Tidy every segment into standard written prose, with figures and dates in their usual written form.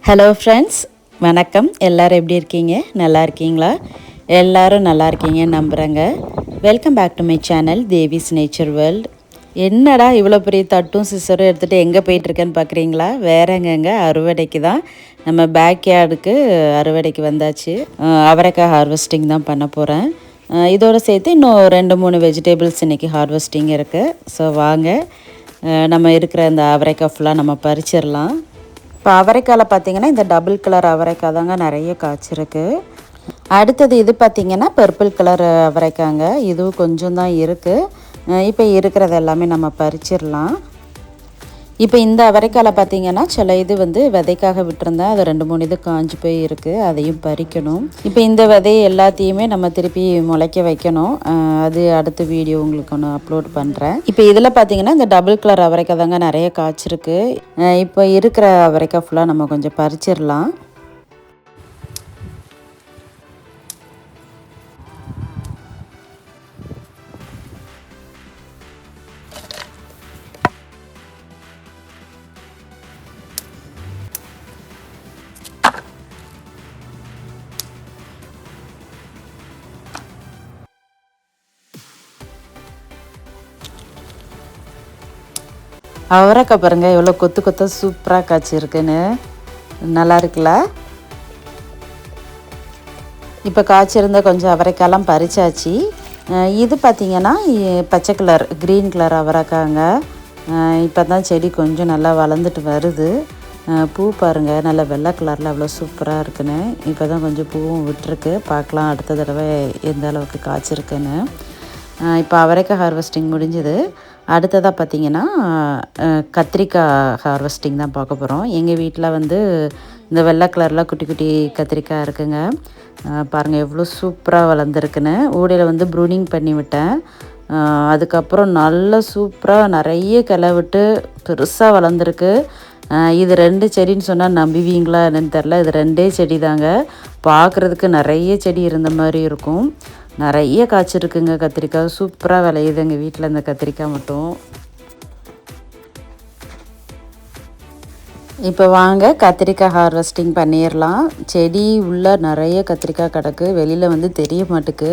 Hello friends, வணக்கம். எல்லோரும் எப்படி இருக்கீங்க? நல்லா இருக்கீங்களா? எல்லோரும் நல்லா இருக்கீங்கன்னு நம்புகிறேங்க. Welcome back to my channel Devi's nature world. என்னடா இவ்வளோ பெரிய தட்டும் சிசரும் எடுத்துகிட்டு எங்கே போயிட்டுருக்கேன்னு பார்க்குறீங்களா? வேற எங்கெங்க, அறுவடைக்கு தான். நம்ம பேக்யார்டுக்கு அறுவடைக்கு வந்தாச்சு. அவரைக்காய் ஹார்வெஸ்டிங் தான் பண்ண போகிறேன். இதோடு சேர்த்து இன்னும் 2-3 வெஜிடபிள்ஸ் இன்றைக்கி ஹார்வெஸ்டிங் இருக்குது. ஸோ வாங்க, நம்ம இருக்கிற இந்த அவரைக்காய் ஃபுல்லாக நம்ம பறிச்சிடலாம். இப்போ அவரைக்காயில் பார்த்திங்கன்னா இந்த டபுள் கலர் அவரைக்காய் தாங்க நிறைய காய்ச்சிருக்கு. அடுத்தது இது பார்த்திங்கன்னா பர்பிள் கலர் அவரைக்காங்க. இதுவும் கொஞ்சம் தான் இருக்குது. இப்போ இருக்கிறது எல்லாமே நம்ம பறிச்சிடலாம். இப்போ இந்த அவரைக்காயில் பார்த்திங்கன்னா சில இது விதைக்காக விட்டுருந்தேன். அது 2-3 இது காஞ்சி போய் இருக்குது. அதையும் பறிக்கணும். இப்போ இந்த விதையை எல்லாத்தையுமே நம்ம திருப்பி முளைக்க வைக்கணும். அது அடுத்த வீடியோ உங்களுக்கு ஒன்று அப்லோட் பண்ணுறேன். இப்போ இதில் பார்த்திங்கன்னா இந்த டபுள் கலர் அவரைக்காய் தாங்க நிறைய காய்ச்சிருக்கு. இப்போ இருக்கிற அவரைக்காய் ஃபுல்லாக நம்ம கொஞ்சம் பறிச்சிடலாம். அவரைக்காய் பாருங்கள் எவ்வளோ கொத்து கொத்தாக சூப்பராக காய்ச்சிருக்குன்னு. நல்லா இருக்குல்ல? இப்போ காய்ச்சிருந்த கொஞ்சம் அவரைக்காயெல்லாம் பறிச்சாச்சு. இது பார்த்திங்கன்னா பச்சை கலர் க்ரீன் கலர் அவரைக்காங்க. இப்போ தான் செடி கொஞ்சம் நல்லா வளர்ந்துட்டு வருது. பூ பாருங்கள் நல்லா வெள்ளை கலரில் அவ்வளோ சூப்பராக இருக்குன்னு. இப்போ தான் கொஞ்சம் பூவும் விட்டுருக்கு. பார்க்கலாம் அடுத்த தடவை எந்த அளவுக்கு காய்ச்சிருக்குன்னு. இப்போ அவரைக்காய் ஹார்வெஸ்டிங் முடிஞ்சுது. அடுத்ததாக பார்த்திங்கன்னா கத்திரிக்காய் ஹார்வெஸ்டிங் தான் பார்க்க போகிறோம். எங்கள் வீட்டில் இந்த வெள்ளை கலரில் குட்டி குட்டி கத்திரிக்காய் இருக்குங்க. பாருங்கள் எவ்வளோ சூப்பராக வளர்ந்துருக்குன்னு. ஊடையில் ப்ரூனிங் பண்ணி விட்டேன். அதுக்கப்புறம் நல்லா சூப்பராக நிறைய கிளை விட்டு பெருசாக வளர்ந்துருக்கு. இது 2 செடின்னு சொன்னால் நம்புவீங்களா என்னன்னு தெரில. இது 2 செடி தாங்க. பார்க்குறதுக்கு நிறைய செடி இருந்த மாதிரி இருக்கும். நிறைய காய்ச்சிருக்குங்க கத்திரிக்காய். சூப்பராக விளையுது எங்கள் வீட்டில் இந்த கத்திரிக்காய் மட்டும். இப்போ வாங்க கத்திரிக்காய் ஹார்வெஸ்டிங் பண்ணிடலாம். செடி உள்ளே நிறைய கத்திரிக்காய் கிடக்கு. வெளியில் தெரிய மாட்டுக்கு.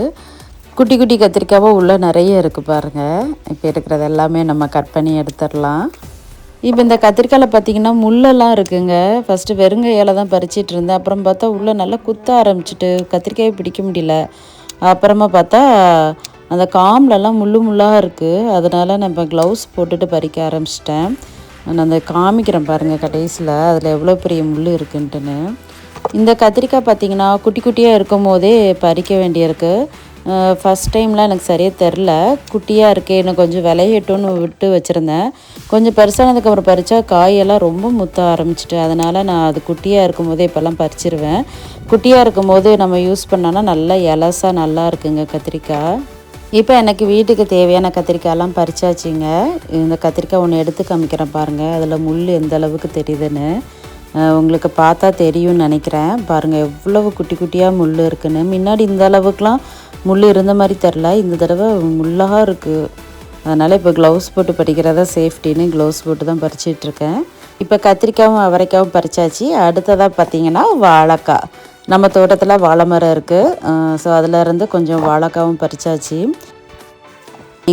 குட்டி குட்டி கத்திரிக்காவும் உள்ளே நிறைய இருக்குது பாருங்கள். இப்போ இருக்கிறது எல்லாமே நம்ம கட் பண்ணி எடுத்துடலாம். இப்போ இந்த கத்திரிக்காயில் பார்த்திங்கன்னா முள்ளெல்லாம் இருக்குங்க. ஃபஸ்ட்டு வெறுங்கையால் தான் பறிச்சிட்டு இருந்தேன். அப்புறம் பார்த்தா உள்ளே நல்லா குத்த ஆரம்பிச்சிட்டு கத்திரிக்காயை பிடிக்க முடியல. அப்புறமா பார்த்தா அந்த காம்லெல்லாம் முள்ளாக இருக்குது. அதனால் நான் இப்போ க்ளவுஸ் போட்டுட்டு பறிக்க ஆரம்பிச்சிட்டேன். நான் அந்த காமிக்கிறேன் பாருங்கள் கடைசியில் அதில் எவ்வளோ பெரிய முள் இருக்குன்ட்டுன்னு. இந்த கத்திரிக்காய் பார்த்திங்கன்னா குட்டி குட்டியாக இருக்கும் போதே பறிக்க வேண்டியிருக்கு. ஃபஸ்ட் டைம்லாம் எனக்கு சரியாக தெரில. குட்டியாக இருக்கே, இன்னும் கொஞ்சம் விளையட்டும்னு விட்டு வச்சுருந்தேன். கொஞ்சம் பெருசானதுக்கப்புறம் பறித்தா காயெல்லாம் ரொம்ப முத்த ஆரம்பிச்சிட்டு. அதனால் நான் அது குட்டியாக இருக்கும் போதே இப்போல்லாம் பறிச்சிருவேன். குட்டியாக இருக்கும் போது நம்ம யூஸ் பண்ணோன்னா நல்லா எலசாக நல்லா இருக்குங்க கத்திரிக்காய். இப்போ எனக்கு வீட்டுக்கு தேவையான கத்திரிக்காயெல்லாம் பறிச்சாச்சுங்க. இந்த கத்திரிக்காய் ஒன்று எடுத்து காமிக்கிறேன் பாருங்கள். அதில் முள் எந்த அளவுக்கு தெரியுதுன்னு உங்களுக்கு பார்த்தா தெரியும்னு நினைக்கிறேன். பாருங்கள் எவ்வளவு குட்டி குட்டியாக முள் இருக்குன்னு. முன்னாடி இந்த அளவுக்குலாம் முள் இருந்த மாதிரி தெரில. இந்த தடவை முள்ளாக இருக்குது. அதனால் இப்போ க்ளவுஸ் போட்டு பறிக்கிறதா சேஃப்டின்னு க்ளவுஸ் போட்டு தான் பறிச்சிட்ருக்கேன். இப்போ கத்திரிக்காயும் அவரைக்காயும் பறிச்சாச்சு. அடுத்ததாக பார்த்திங்கன்னா வாழைக்காய். நம்ம தோட்டத்தில் வாழை மரம் இருக்குது. ஸோ அதிலேருந்து கொஞ்சம் வாழைக்காவும் பறிச்சாச்சு.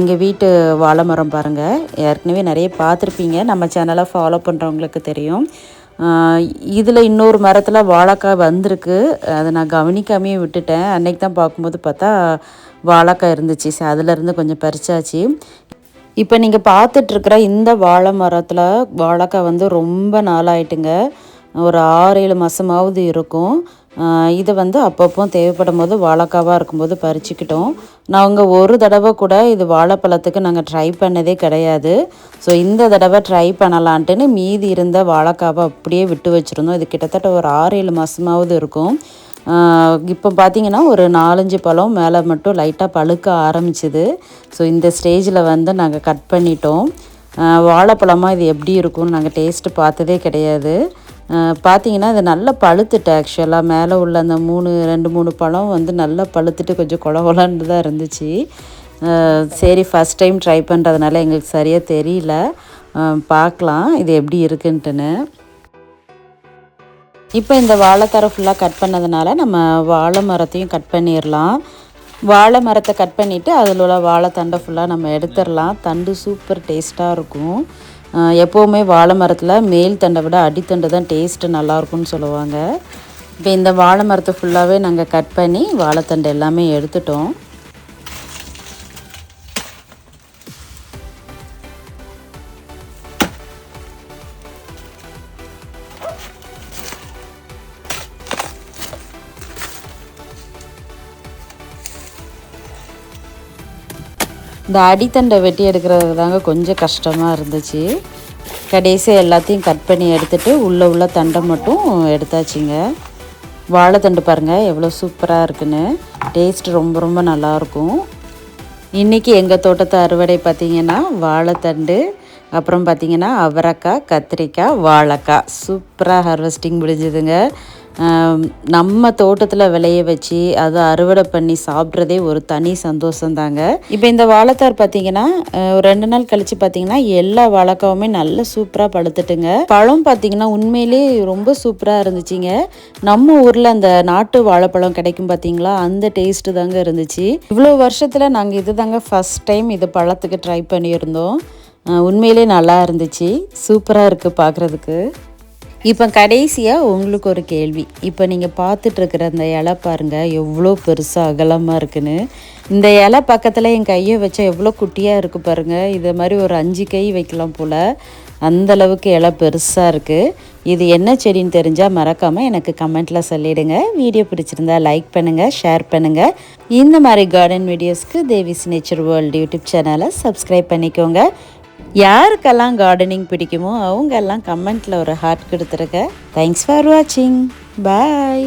எங்கள் வீட்டு வாழை மரம் பாருங்கள். ஏற்கனவே நிறைய பார்த்துருப்பீங்க. நம்ம சேனலை ஃபாலோ பண்ணுறவங்களுக்கு தெரியும். இதில் இன்னொரு மரத்தில் வாழைக்காய் வந்திருக்கு. அதை நான் கவனிக்காமையே விட்டுட்டேன். அன்றைக்கி தான் பார்க்கும்போது பார்த்தா வாழைக்காய் இருந்துச்சு. ஸோ அதிலேருந்து கொஞ்சம் பறிச்சாச்சு. இப்போ நீங்கள் பார்த்துட்ருக்குற இந்த வாழை மரத்தில் வாழைக்காய் ரொம்ப நாளாயிட்டுங்க. ஒரு 6-7 மாதமாவது இருக்கும். இதை அப்பப்போ தேவைப்படும் போது வாழைக்காவாக இருக்கும்போது பறிச்சுக்கிட்டோம். நாங்கள் ஒரு தடவை கூட இது வாழைப்பழத்துக்கு நாங்கள் ட்ரை பண்ணதே கிடையாது. ஸோ இந்த தடவை ட்ரை பண்ணலான்ட்டுன்னு மீதி இருந்த வாழைக்காவை அப்படியே விட்டு வச்சுருந்தோம். இது கிட்டத்தட்ட ஒரு 6-7 மாதமாவது இருக்கும். இப்போ பார்த்திங்கன்னா ஒரு 4-5 பழம் மேலே மட்டும் லைட்டாக பழுக்க ஆரம்பிச்சிது. ஸோ இந்த ஸ்டேஜில் நாங்கள் கட் பண்ணிட்டோம். வாழைப்பழமாக இது எப்படி இருக்கும்னு நாங்கள் டேஸ்ட்டு பார்த்ததே கிடையாது. பார்த்திங்கன்னா இது நல்லா பழுத்துட்டு ஆக்சுவலாக மேலே உள்ள அந்த 2-3 பழம் நல்லா பழுத்துட்டு கொஞ்சம் கொலன்னு தான் இருந்துச்சு. சரி ஃபஸ்ட் டைம் ட்ரை பண்ணுறதுனால எங்களுக்கு சரியாக தெரியல. பார்க்கலாம் இது எப்படி இருக்குன்ட்டுன்னு. இப்போ இந்த வாழைத்தாரை ஃபுல்லாக கட் பண்ணதுனால நம்ம வாழை மரத்தையும் கட் பண்ணிடலாம். வாழை மரத்தை கட் பண்ணிவிட்டு அதில் உள்ள வாழைத்தண்டை ஃபுல்லாக நம்ம எடுத்துடலாம். தண்டு சூப்பர் டேஸ்ட்டாக இருக்கும். எப்போவுமே வாழை மரத்தில் மேல் தண்டை விட அடித்தண்டு தான் டேஸ்ட்டு நல்லாயிருக்கும்னு சொல்லுவாங்க. இப்போ இந்த வாழை மரத்தை ஃபுல்லாகவே நாங்கள் கட் பண்ணி வாழைத்தண்டு எல்லாமே எடுத்துட்டோம். இந்த அடித்தண்டை வெட்டி எடுக்கிறது தாங்க கொஞ்சம் கஷ்டமாக இருந்துச்சு. கடைசியாக எல்லாத்தையும் கட் பண்ணி எடுத்துகிட்டு உள்ள தண்டை மட்டும் எடுத்தாச்சுங்க. வாழைத்தண்டு பாருங்கள் எவ்வளோ சூப்பராக இருக்குன்னு. டேஸ்ட் ரொம்ப ரொம்ப நல்லாயிருக்கும். இன்றைக்கி எங்கள் தோட்டத்தை அறுவடை பார்த்திங்கன்னா வாழைத்தண்டு, அப்புறம் பார்த்திங்கன்னா அவரைக்காய், கத்திரிக்காய், வாழைக்காய் சூப்பராக ஹார்வெஸ்டிங் முடிஞ்சுதுங்க. நம்ம தோட்டத்தில் விளைய வச்சு அதை அறுவடை பண்ணி சாப்பிட்றதே ஒரு தனி சந்தோஷந்தாங்க. இப்போ இந்த வாழைத்தார் பார்த்திங்கன்னா ஒரு 2 நாள் கழித்து பார்த்திங்கன்னா எல்லா வாழைக்காவுமே நல்ல சூப்பராக பழுத்துட்டுங்க. பழம் பார்த்திங்கன்னா உண்மையிலே ரொம்ப சூப்பராக இருந்துச்சுங்க. நம்ம ஊரில் அந்த நாட்டு வாழைப்பழம் கிடைக்கும் பார்த்திங்களா, அந்த டேஸ்ட்டு தாங்க இருந்துச்சு. இவ்வளோ வருஷத்தில் நாங்கள் இது தாங்க ஃபஸ்ட் டைம் இது பழத்துக்கு ட்ரை பண்ணியிருந்தோம். உண்மையிலே நல்லா இருந்துச்சு. சூப்பராக இருக்குது பார்க்குறதுக்கு. இப்போ கடைசியாக உங்களுக்கு ஒரு கேள்வி. இப்போ நீங்கள் பார்த்துட்ருக்குற அந்த இலை பாருங்கள் எவ்வளோ பெருசாக அகலமாக இருக்குன்னு. இந்த இலை பக்கத்தில் என் கையை வச்சா எவ்வளோ குட்டியாக இருக்குது பாருங்கள். இதை மாதிரி ஒரு 5 கை வைக்கலாம் போல், அந்தளவுக்கு இலை பெருசாக இருக்குது. இது என்ன செடின்னு தெரிஞ்சால் மறக்காமல் எனக்கு கமெண்ட்டில் சொல்லிவிடுங்க. வீடியோ பிடிச்சிருந்தா லைக் பண்ணுங்கள், ஷேர் பண்ணுங்கள். இந்த மாதிரி கார்டன் வீடியோஸ்க்கு தேவிஸ் நேச்சர் வேர்ல்டு யூடியூப் சேனலை சப்ஸ்கிரைப் பண்ணிக்கோங்க. யாருக்கெல்லாம் கார்டனிங் பிடிக்குமோ அவங்க எல்லாம் கமெண்ட்டில் ஒரு ஹார்ட் கொடுத்துருங்க. தேங்க்ஸ் ஃபார் வாட்சிங். பாய்.